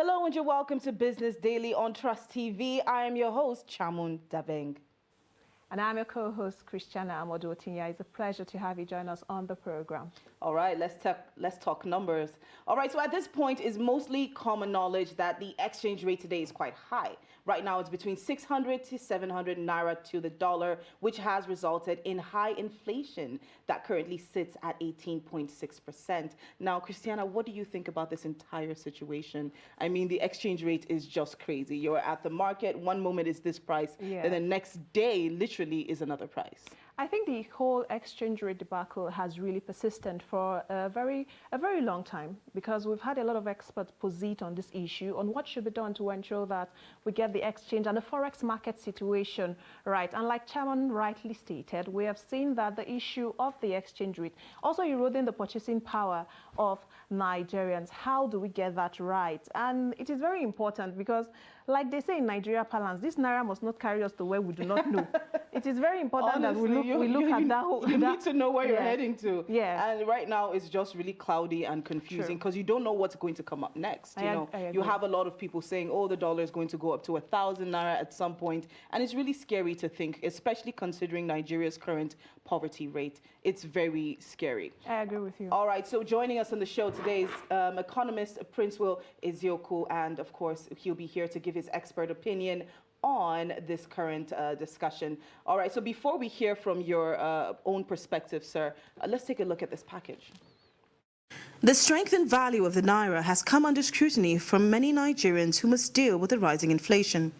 Hello and you're welcome to Business Daily on Trust TV. I am your host, Chamun Dabeng. And I'm your co-host, Christiana Amodotinya. It's a pleasure to have you join us on the program. All right, let's talk numbers. All right, so at this point, it's mostly common knowledge that the exchange rate today is quite high. Right now, it's between 600 to 700 naira to the dollar, which has resulted in high inflation that currently sits at 18.6%. Now, Christiana, what do you think about this entire situation? I mean, the exchange rate is just crazy. You're at the market, one moment is this price, then the next day, literally, is another price. I think the whole exchange rate debacle has really persisted for a very long time, because we've had a lot of experts posit on this issue, on what should be done to ensure that we get the exchange and the forex market situation right. And like Chairman rightly stated, we have seen that the issue of the exchange rate also eroding the purchasing power of Nigerians. How do we get that right? And it is very important because, like they say in Nigeria parlance, this naira must not carry us to where we do not know. It is very important Honestly, that we look at that whole... You need to know where you're heading to. Yes. And right now, it's just really cloudy and confusing because you don't know what's going to come up next. You have a lot of people saying, oh, the dollar is going to go up to 1,000 naira at some point. And it's really scary to think, especially considering Nigeria's current poverty rate. It's very scary. I agree with you. All right, so joining us on the show today is economist Prince Will Ezioku, and of course, he'll be here to give his expert opinion on this current discussion. All right, so before we hear from your own perspective, sir, let's take a look at this package. The strength and value of the naira has come under scrutiny from many Nigerians who must deal with the rising inflation.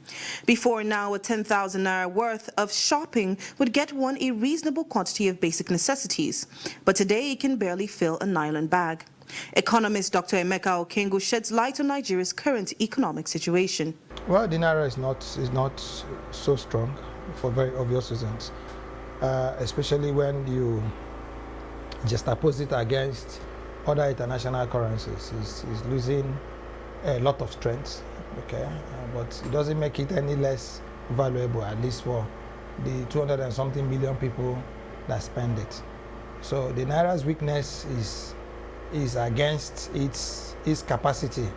Before now, a 10,000 naira worth of shopping would get one a reasonable quantity of basic necessities, but today it can barely fill a nylon bag. Economist Dr. Emeka Okengu sheds light on Nigeria's current economic situation. Well, the naira is not so strong for very obvious reasons, especially when you just oppose it against other international currencies. Is losing a lot of strength, okay, but it doesn't make it any less valuable, at least for the 200 and something million people that spend it. So the naira's weakness is against its capacity,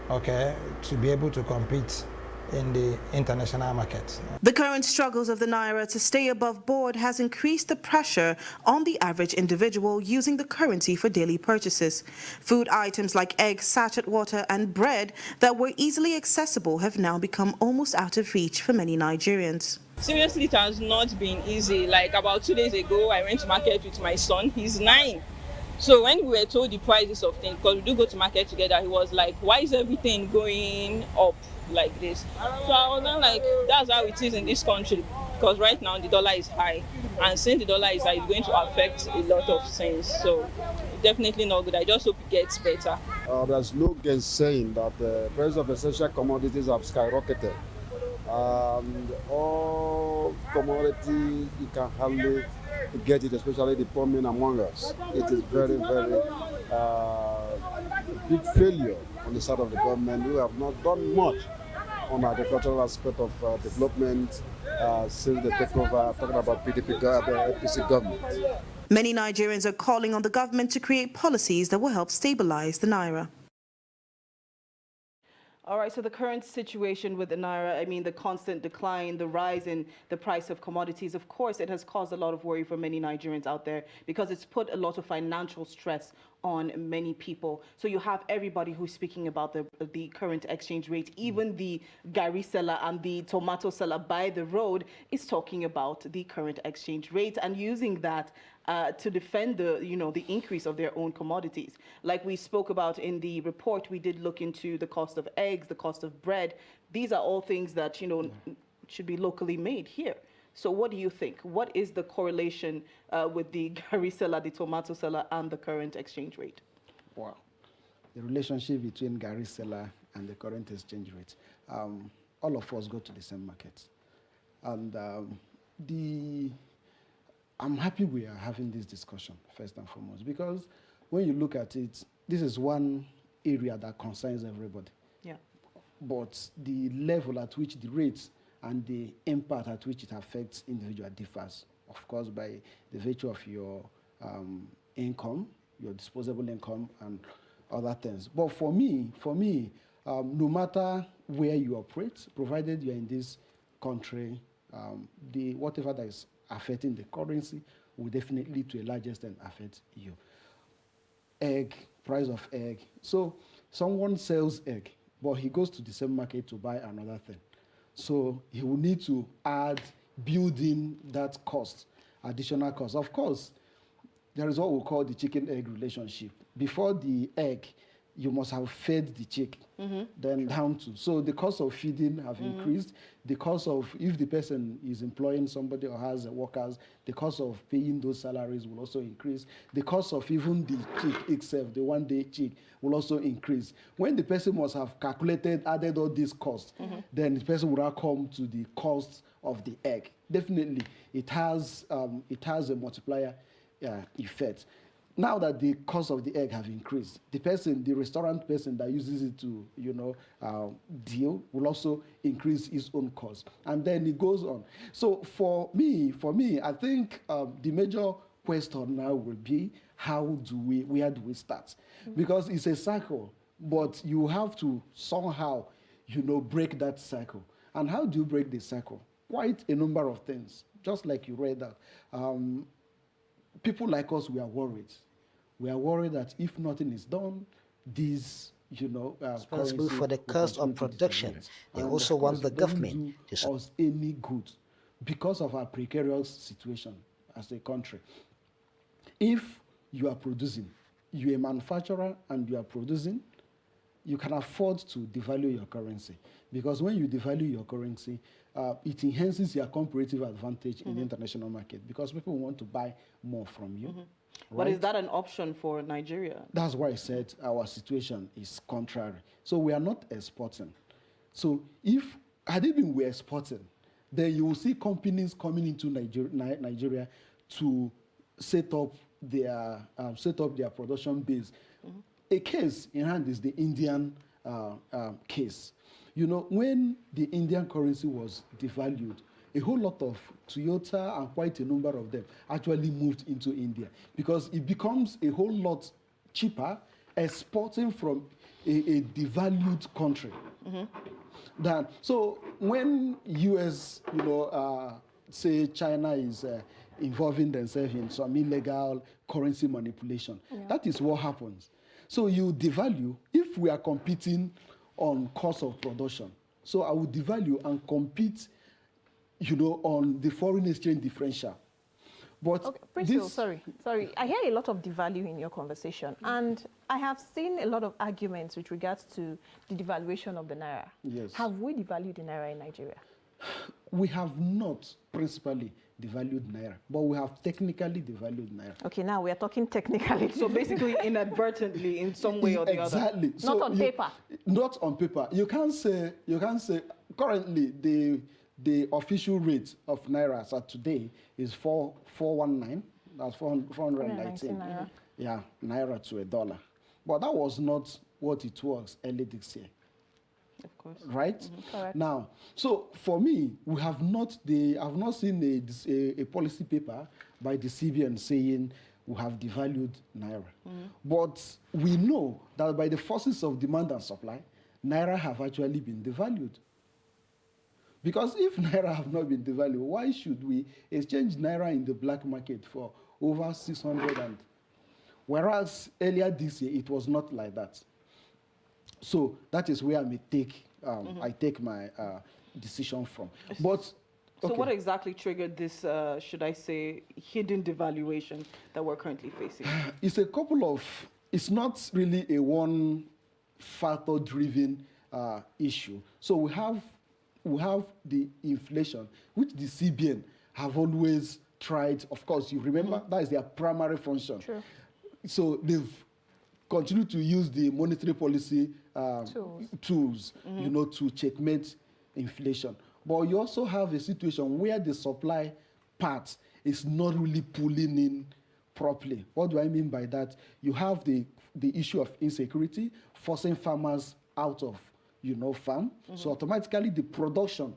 okay, to be able to compete in the international market. The current struggles of the naira to stay above board has increased the pressure on the average individual using the currency for daily purchases. Food items like eggs, sachet water and bread that were easily accessible have now become almost out of reach for many Nigerians. Seriously, it has not been easy. Like about 2 days ago, I went to market with my son. He's 9. So when we were told the prices of things, because we do go to market together, he was like, why is everything going up like this? So I was then like, that's how it is in this country, because right now the dollar is high, and since the dollar is high, it's going to affect a lot of things. So definitely not good. I just hope it gets better. There's no gainsaying that the price of essential commodities have skyrocketed. All commodity, you can hardly get it, especially the poor men among us. It is very big failure on the side of the government, who have not done much on the agricultural aspect of development since the takeover, talking about PDP, the APC government. Many Nigerians are calling on the government to create policies that will help stabilize the naira. All right, so the current situation with the naira, I mean, the constant decline, the rise in the price of commodities, of course, it has caused a lot of worry for many Nigerians out there because it's put a lot of financial stress on many people. So you have everybody who's speaking about the current exchange rate. Even the gari seller and the tomato seller by the road is talking about the current exchange rate and using that to defend the increase of their own commodities. Like we spoke about in the report, we did look into the cost of eggs, the cost of bread. These are all things that should be locally made here. So what do you think? What is the correlation with the gari seller, the tomato seller, and the current exchange rate? Wow. The relationship between gari seller and the current exchange rate. All of us go to the same market. And I'm happy we are having this discussion, first and foremost, because when you look at it, this is one area that concerns everybody. Yeah. But the level at which the rates and the impact at which it affects individual differs, of course, by the virtue of your income, your disposable income, and other things. But for me, no matter where you operate, provided you're in this country, whatever that is affecting the currency will definitely, to a large extent, affect you. Egg, price of egg. So someone sells egg, but he goes to the same market to buy another thing. So he will need to build in that cost, additional cost. Of course, there is what we call the chicken-egg relationship. Before the egg, you must have fed the chick, then down to. So the cost of feeding have increased. The cost of, if the person is employing somebody or has workers, the cost of paying those salaries will also increase. The cost of even the chick itself, the one-day chick, will also increase. When the person must have added all these costs, then the person will now come to the cost of the egg. Definitely, it has a multiplier effect. Now that the cost of the egg have increased, the restaurant person that uses it to, deal will also increase his own cost, and then it goes on. So for me, I think the major question now will be where do we start? Because it's a cycle, but you have to somehow, break that cycle. And how do you break the cycle? Quite a number of things. Just like you read that, people like us, we are worried. We are worried that if nothing is done, these, responsible for the cost of production. They also want the government to support us any good because of our precarious situation as a country. If you are producing, you're a manufacturer and you are producing, you can afford to devalue your currency, because when you devalue your currency, it enhances your comparative advantage in the international market, because people want to buy more from you. Right? But is that an option for Nigeria? That's why I said our situation is contrary. So we are not exporting. So had it been we exporting, then you will see companies coming into Nigeria to set up their production base. A case in hand is the Indian case. When the Indian currency was devalued, a whole lot of Toyota and quite a number of them actually moved into India, because it becomes a whole lot cheaper exporting from a devalued country. So when US, say China is involving themselves in some illegal currency manipulation, that is what happens. So you devalue if we are competing on cost of production. So I will devalue and compete, on the foreign exchange differential. But okay, Priscilla, sorry. I hear a lot of devalue in your conversation, and I have seen a lot of arguments with regards to the devaluation of the naira. Yes. Have we devalued the naira in Nigeria? We have not principally devalued naira, but we have technically devalued naira. Okay, now we are talking technically. So basically, inadvertently, in some way or the other. Exactly. Not on paper. Not on paper. You can't say. Currently the official rate of naira as of today is 419. That's 419. Naira. Yeah, naira to a dollar. But that was not what it was early this year. Of course. Right? Correct. Now, so for me, I've not seen a policy paper by the CBN saying we have devalued naira. But we know that by the forces of demand and supply, naira have actually been devalued. Because if naira have not been devalued, why should we exchange naira in the black market for over 600? Whereas earlier this year, it was not like that. So that is where I take my decision from. But so what exactly triggered this, should I say, hidden devaluation that we're currently facing? It's a couple of. It's not really a one factor-driven issue. So we have the inflation, which the CBN have always tried. Of course, you remember that is their primary function. True. So they've continued to use the monetary policy tools, to checkmate inflation. But you also have a situation where the supply part is not really pulling in properly. What do I mean by that? You have the issue of insecurity, forcing farmers out of farm. So automatically the production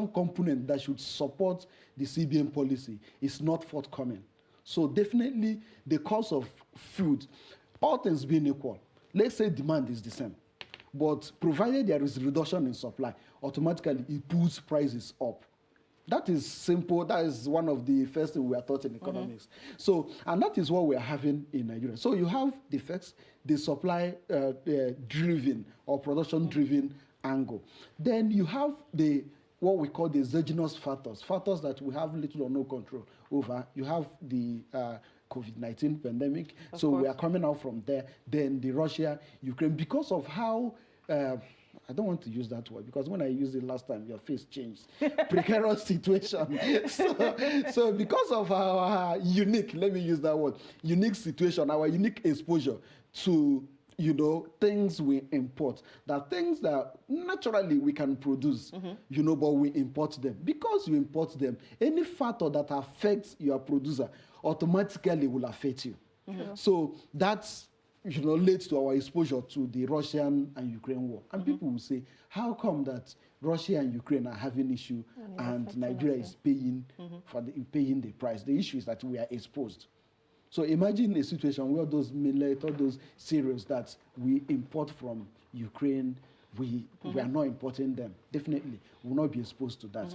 component that should support the CBN policy is not forthcoming. So definitely the cost of food, all things being equal, let's say demand is the same, But provided there is reduction in supply, automatically it pulls prices up. That is simple. That is one of the first things we are taught in economics. So, and that is what we are having in Nigeria. So you have the first, the supply driven or production driven angle. Then you have the what we call the exogenous factors that we have little or no control over. You have the COVID-19 pandemic. So we are coming out from there. Then the Russia, Ukraine, because of how I don't want to use that word because when I used it last time, your face changed. Precarious situation. So because of our unique, let me use that word, unique situation, our unique exposure to, you know, things we import, that things that naturally we can produce, you know, but we import them. Because you import them, any factor that affects your producer automatically will affect you. So that's, you know, leads to our exposure to the Russian and Ukraine war. And people will say, how come that Russia and Ukraine are having issue and Nigeria is paying paying the price? The issue is that we are exposed. So imagine a situation where those millet, all those cereals that we import from Ukraine, we are not importing them. Definitely, we will not be exposed to that.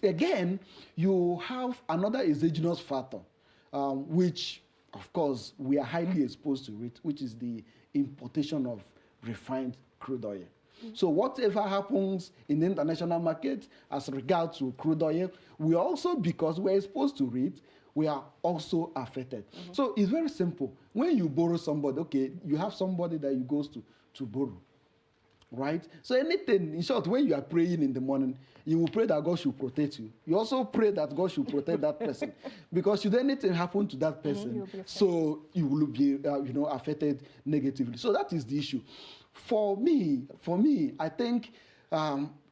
Again, you have another exogenous factor, which of course, we are highly exposed to it, which is the importation of refined crude oil. So whatever happens in the international market as regards to crude oil, we also, because we're exposed to it, we are also affected. So it's very simple. When you borrow somebody, okay, you have somebody that you go to borrow, right? So anything, in short, when you are praying in the morning, you will pray that God should protect you. You also pray that God should protect that person. Because should anything happen to that person, so you will be you know, affected negatively. So that is the issue. For me, I think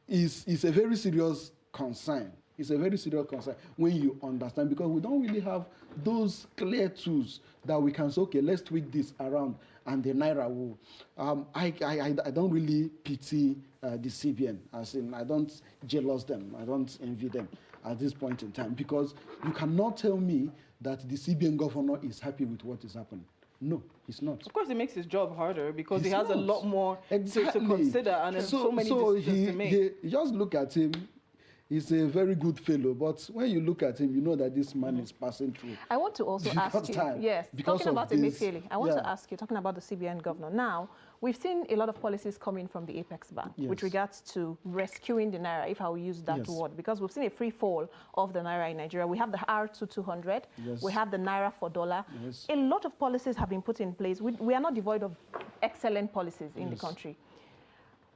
it's a very serious concern. It's a very serious concern when you understand, because we don't really have those clear tools that we can say, okay, let's tweak this around and the Naira will. I don't really pity the CBN, as in I don't jealous them, I don't envy them at this point in time, because you cannot tell me that the CBN governor is happy with what is happening. No, he's not. Of course, it makes his job harder because he has not. a lot more Exactly. to consider and so many decisions to make. He just look at him. He's a very good fellow, but when you look at him, you know that this man is passing through. I want to also ask you, talking about Emefiele, I want to ask you, talking about the CBN governor. Now, we've seen a lot of policies coming from the Apex Bank with regards to rescuing the Naira, if I will use that word, because we've seen a free fall of the Naira in Nigeria. We have the R2200, we have the Naira for dollar. A lot of policies have been put in place. We are not devoid of excellent policies in the country.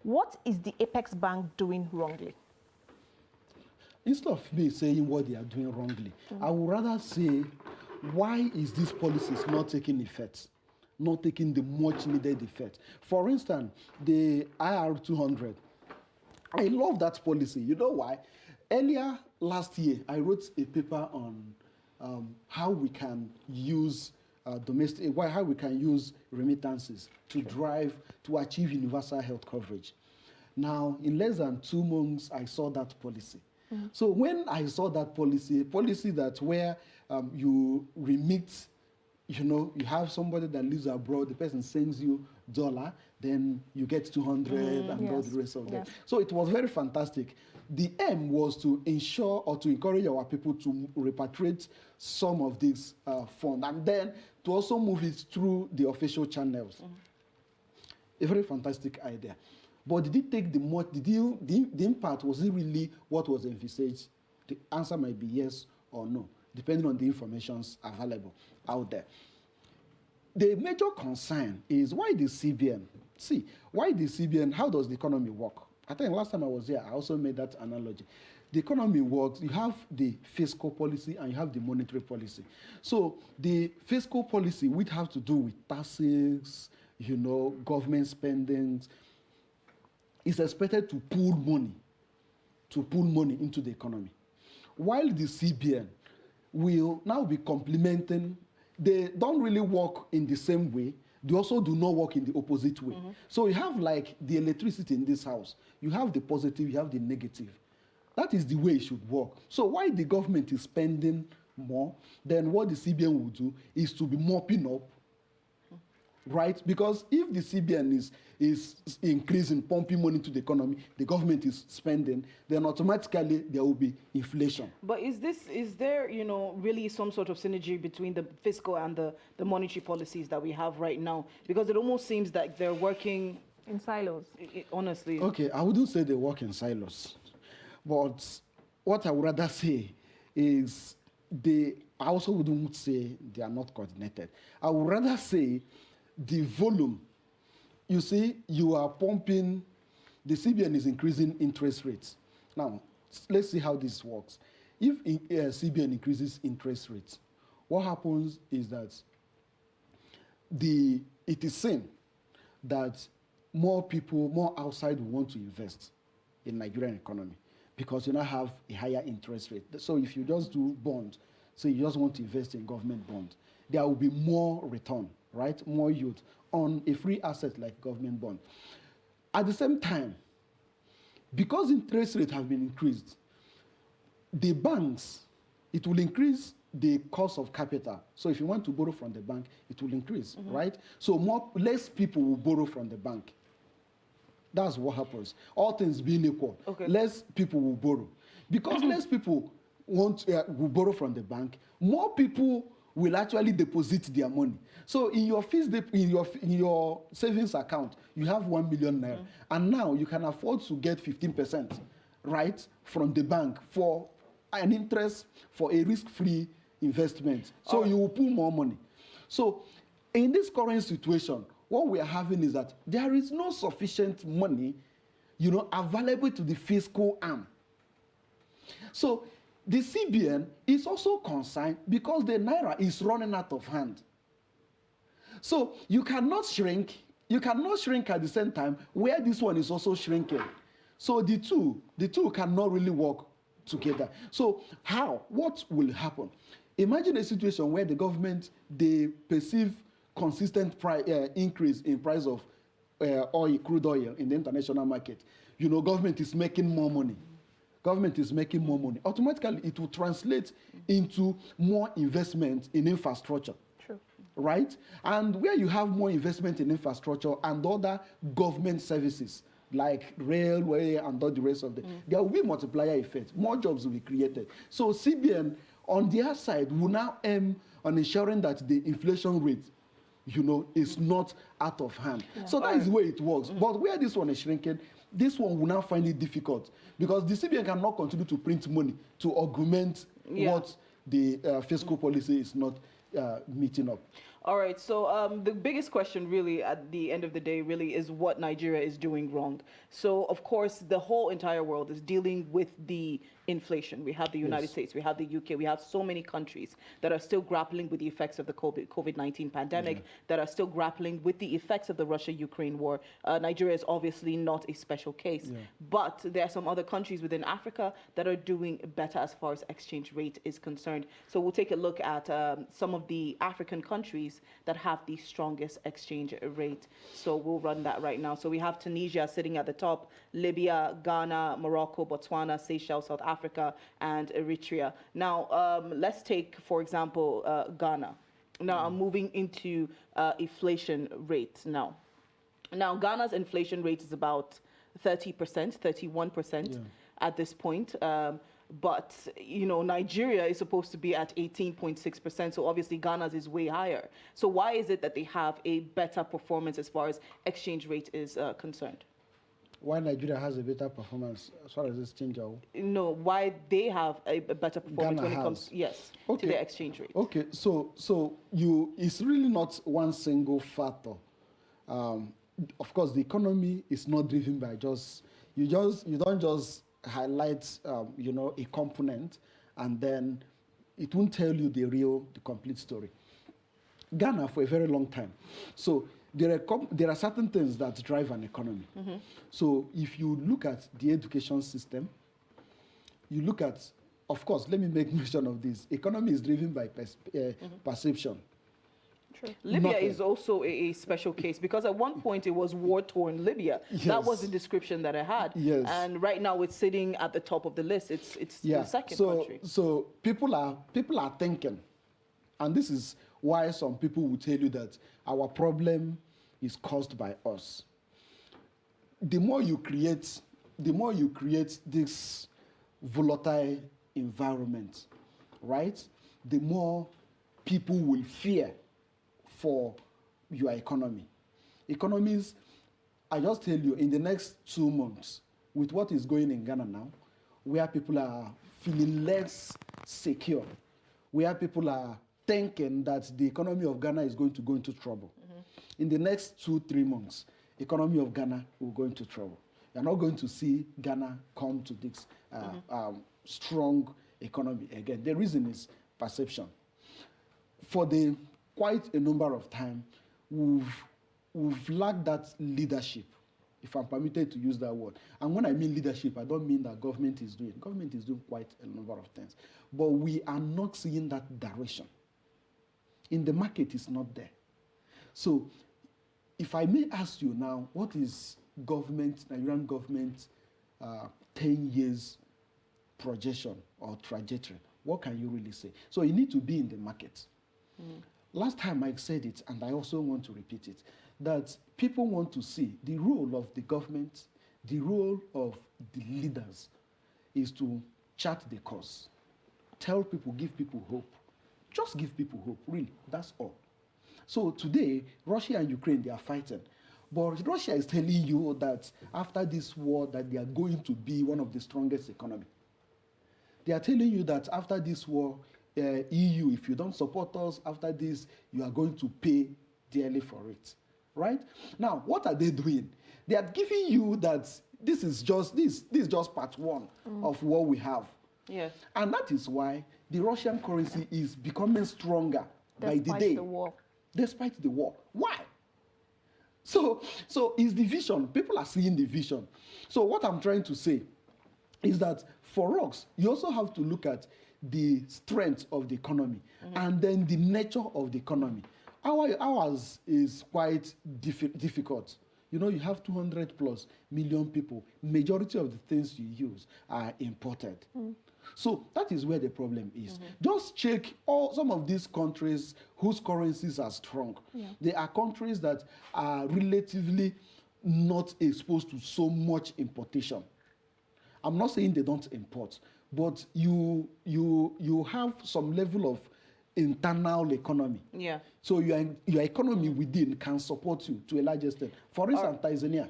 What is the Apex Bank doing wrongly? Instead of me saying what they are doing wrongly, I would rather say, why is this policies not taking effect? Not taking the much needed effect. For instance, the IR200. I love that policy. You know why? Earlier last year, I wrote a paper on how we can use how we can use remittances to achieve universal health coverage. Now, in less than 2 months, I saw that policy. So when I saw that policy that where you remit, you know, you have somebody that lives abroad, the person sends you $1, then you get 200 and all the rest of them. So it was very fantastic. The aim was to ensure or to encourage our people to repatriate some of this fund and then to also move it through the official channels. A very fantastic idea. But did it take the impact, was it really what was envisaged? The answer might be yes or no, depending on the information available out there. The major concern is why the CBN? See, why the CBN, how does the economy work? I think last time I was here, I also made that analogy. The economy works, you have the fiscal policy and you have the monetary policy. So the fiscal policy would have to do with taxes, you know, government spending, is expected to pull money into the economy. While the CBN will now be complementing, they don't really work in the same way. They also do not work in the opposite way. So you have like the electricity in this house. You have the positive, you have the negative. That is the way it should work. So why the government is spending more, then what the CBN will do is to be mopping up right? Because if the CBN is increasing, pumping money to the economy, the government is spending, then automatically there will be inflation. But is there, you know, really some sort of synergy between the fiscal and the monetary policies that we have right now? Because it almost seems that they're working in silos. Honestly. Okay, I wouldn't say they work in silos, but what I would rather say is I also wouldn't say they are not coordinated. I would rather say the volume. You see, you are pumping, the CBN is increasing interest rates. Now, let's see how this works. If CBN increases interest rates, what happens is that it is seen that more people, more outside will want to invest in Nigerian economy because you now have a higher interest rate. So if you just do bonds, so you just want to invest in government bonds, there will be more return, right? More yield on a free asset like government bond. At the same time, because interest rates have been increased, the banks, it will increase the cost of capital. So if you want to borrow from the bank, it will increase, right? So less people will borrow from the bank. That's what happens. All things being equal, less people will borrow. Because less people will borrow from the bank, more people will actually deposit their money. So in your in your savings account, you have 1 million naira, and now you can afford to get 15%, right, from the bank for an interest for a risk-free investment. So you will pull more money. So in this current situation, what we are having is that there is no sufficient money, you know, available to the fiscal arm. So the CBN is also concerned because the naira is running out of hand. So you cannot shrink at the same time where this one is also shrinking. So the two cannot really work together. So what will happen? Imagine a situation where the government, they perceive consistent increase in price of crude oil in the international market. You know, government is making more money. Automatically, it will translate into more investment in infrastructure. True. Right? And where you have more investment in infrastructure and other government services, like railway and all the rest of them, there will be multiplier effect. More jobs will be created. So CBN, on their side, will now aim on ensuring that the inflation rate, you know, is not out of hand. Yeah. So that is the way it works. But where this one is shrinking, this one will now find it difficult because the CBN cannot continue to print money to augment what the fiscal policy is not meeting up. All right, so the biggest question really at the end of the day really is what Nigeria is doing wrong. So, of course, the whole entire world is dealing with the inflation. We have the United States, we have the UK, we have so many countries that are still grappling with the effects of the COVID-19 pandemic, that are still grappling with the effects of the Russia-Ukraine war. Nigeria is obviously not a special case, but there are some other countries within Africa that are doing better as far as exchange rate is concerned. So we'll take a look at some of the African countries that have the strongest exchange rate. So we'll run that right now. So we have Tunisia sitting at the top, Libya, Ghana, Morocco, Botswana, Seychelles, South Africa, and Eritrea. Now, let's take, for example, Ghana. Now, I'm moving into inflation rate now. Now, Ghana's inflation rate is about 30%, 31% at this point. But, you know, Nigeria is supposed to be at 18.6%, so obviously Ghana's is way higher. So why is it that they have a better performance as far as exchange rate is concerned? Why Nigeria has a better performance as far as exchange rate? No, why they have a better performance Ghana when it comes, to their exchange rate. Okay, so it's really not one single factor. Of course, the economy is not driven by you don't just highlight a component and then it won't tell you the complete story. Ghana for a very long time. So there are certain things that drive an economy. So if you look at the education system, you look at, of course, let me make mention of this. Economy is driven by perception. Libya is also a special case because at one point it was war-torn Libya. That was the description that I had. And right now it's sitting at the top of the list. It's the second country. So people are thinking, and this is why some people will tell you that our problem is caused by us. The more you create this volatile environment, right, the more people will fear for your economy. Economies, I just tell you, in the next 2 months, with what is going in Ghana now, where people are feeling less secure, where people are thinking that the economy of Ghana is going to go into trouble. In the next 2-3 months, economy of Ghana will go into trouble. You're not going to see Ghana come to this strong economy again. The reason is perception. For quite a number of time, we've lacked that leadership, if I'm permitted to use that word. And when I mean leadership, I don't mean that government is doing. Government is doing quite a number of things. But we are not seeing that direction. In the market, it's not there. So if I may ask you now, what is Nigerian government 10 years projection or trajectory? What can you really say? So you need to be in the market. Last time I said it, and I also want to repeat it, that people want to see the role of the government, the role of the leaders is to chart the course. Tell people, give people hope. Just give people hope, really, that's all. So today, Russia and Ukraine, they are fighting. But Russia is telling you that after this war, that they are going to be one of the strongest economies. They are telling you that after this war, EU, if you don't support us, after this, you are going to pay dearly for it, right? Now, what are they doing? They are giving you that this is just part one of what we have. Yes. And that is why the Russian currency is becoming stronger by the day. Despite the war. Why? So it's the vision. People are seeing the vision. So what I'm trying to say is that for us, you also have to look at the strength of the economy and then the nature of the economy. Ours is quite difficult. You know, you have 200 plus million people. Majority of the things you use are imported. So that is where the problem is. Just check some of these countries whose currencies are strong. They are countries that are relatively not exposed to so much importation. I'm not saying they don't import, but you have some level of internal economy. Yeah. So your economy within can support you to a large extent. For instance, Tanzania.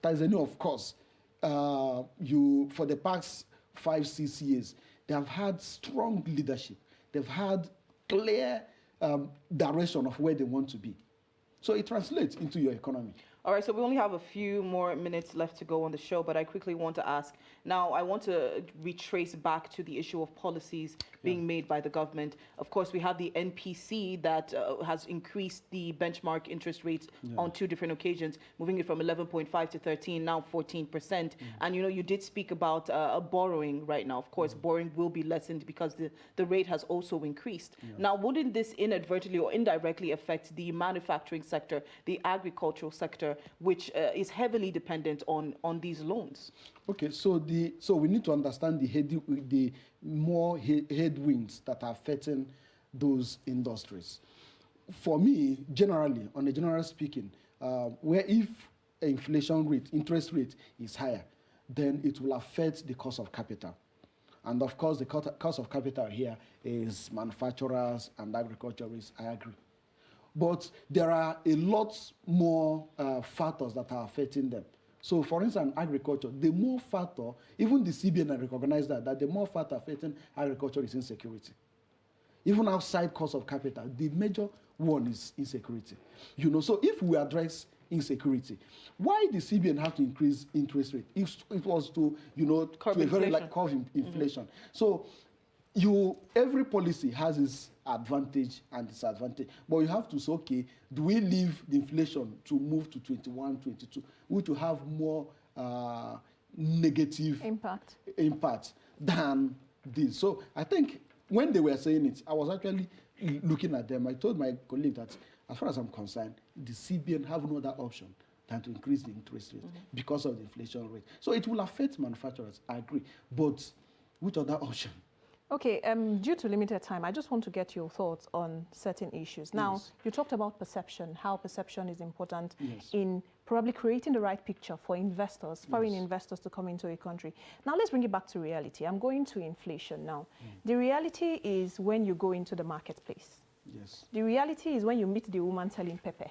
Tanzania, of course, for the past 5-6 years, they have had strong leadership. They've had clear direction of where they want to be. So it translates into your economy. All right, so we only have a few more minutes left to go on the show, but I quickly want to ask. Now, I want to retrace back to the issue of policies being made by the government. Of course, we have the NPC that has increased the benchmark interest rates on 2 different occasions, moving it from 11.5 to 13, now 14%. And, you know, you did speak about borrowing right now. Of course, borrowing will be lessened because the rate has also increased. Now, wouldn't this inadvertently or indirectly affect the manufacturing sector, the agricultural sector, which is heavily dependent on these loans? Okay, so we need to understand the more headwinds that are affecting those industries. For me, generally, on a general speaking, where if inflation rate, interest rate is higher, then it will affect the cost of capital. And of course, the cost of capital here is manufacturers and agriculturists, I agree. But there are a lot more factors that are affecting them. So, for instance, agriculture, the more factor, even the CBN recognized that the more factor affecting agriculture is insecurity. Even outside cost of capital, the major one is insecurity. You know, so if we address insecurity, why the CBN have to increase interest rate? It was to, you know, curb to a very inflation. curb inflation. So every policy has its advantage and disadvantage, but you have to say, okay, do we leave the inflation to move to 21, 22, which will have more negative impact than this? So I think when they were saying it, I was actually looking at them. I told my colleague that, as far as I'm concerned, the CBN have no other option than to increase the interest rate because of the inflation rate. So it will affect manufacturers, I agree, but which other option? Okay, due to limited time, I just want to get your thoughts on certain issues. Now, Yes. you talked about perception, how perception is important Yes. in probably creating the right picture for investors, foreign investors to come into a country. Now, let's bring it back to reality. I'm going to inflation now. The reality is when you go into the marketplace. Yes. The reality is when you meet the woman selling pepper.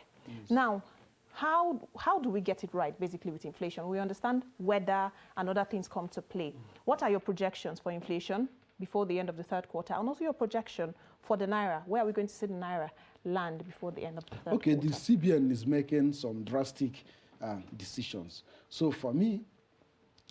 Now, how do we get it right, basically, with inflation? We understand weather and other things come to play. What are your projections for inflation before the end of the third quarter? And also your projection for the Naira. Where are we going to see the Naira land before the end of the third Okay, quarter? the CBN is making some drastic decisions. So for me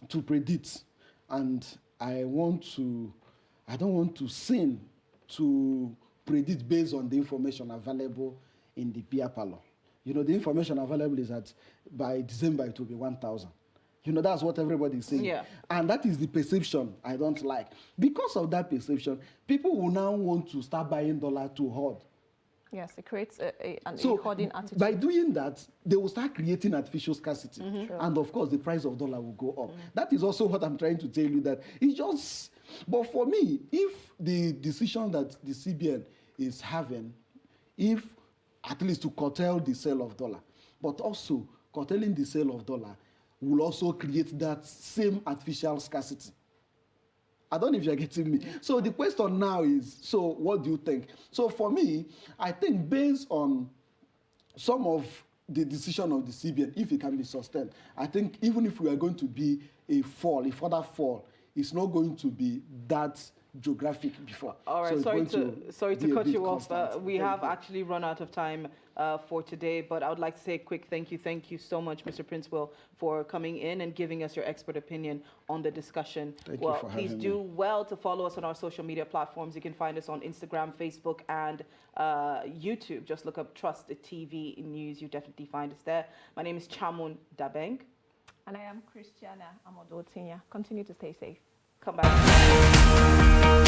to predict, and I don't want to sin to predict based on the information available in the beer parlor. You know, the information available is that by December it will be 1,000. You know, that's what everybody is saying. Yeah. And that is the perception I don't like. Because of that perception, people will now want to start buying dollar to hoard. Yes, it creates a So hoarding attitude. by doing that, they will start creating artificial scarcity. Sure. And of course, the price of dollar will go up. That is also what I'm trying to tell you, that it's just, but for me, if the decision that the CBN is having, if at least to curtail the sale of dollar, but also curtailing the sale of dollar will also create that same artificial scarcity. I don't know if you're getting me. So the question now is, so what do you think? So for me, I think based on some of the decision of the CBN, if it can be sustained, I think even if we are going to be a further fall, it's not going to be that geographic before. All right, So it's going sorry be to a cut bit you off. constant. We Very have good. actually run out of time for today, but I would like to say a quick thank you. Thank you so much, Mr. Princewell, for coming in and giving us your expert opinion on the discussion. Thank you well, for please having do me. well to follow us on our social media platforms. You can find us on Instagram, Facebook, and YouTube. Just look up Trust TV News. You definitely find us there. My name is Chamun Dabeng. And I am Christiana Amodotinya. Continue to stay safe. Come back.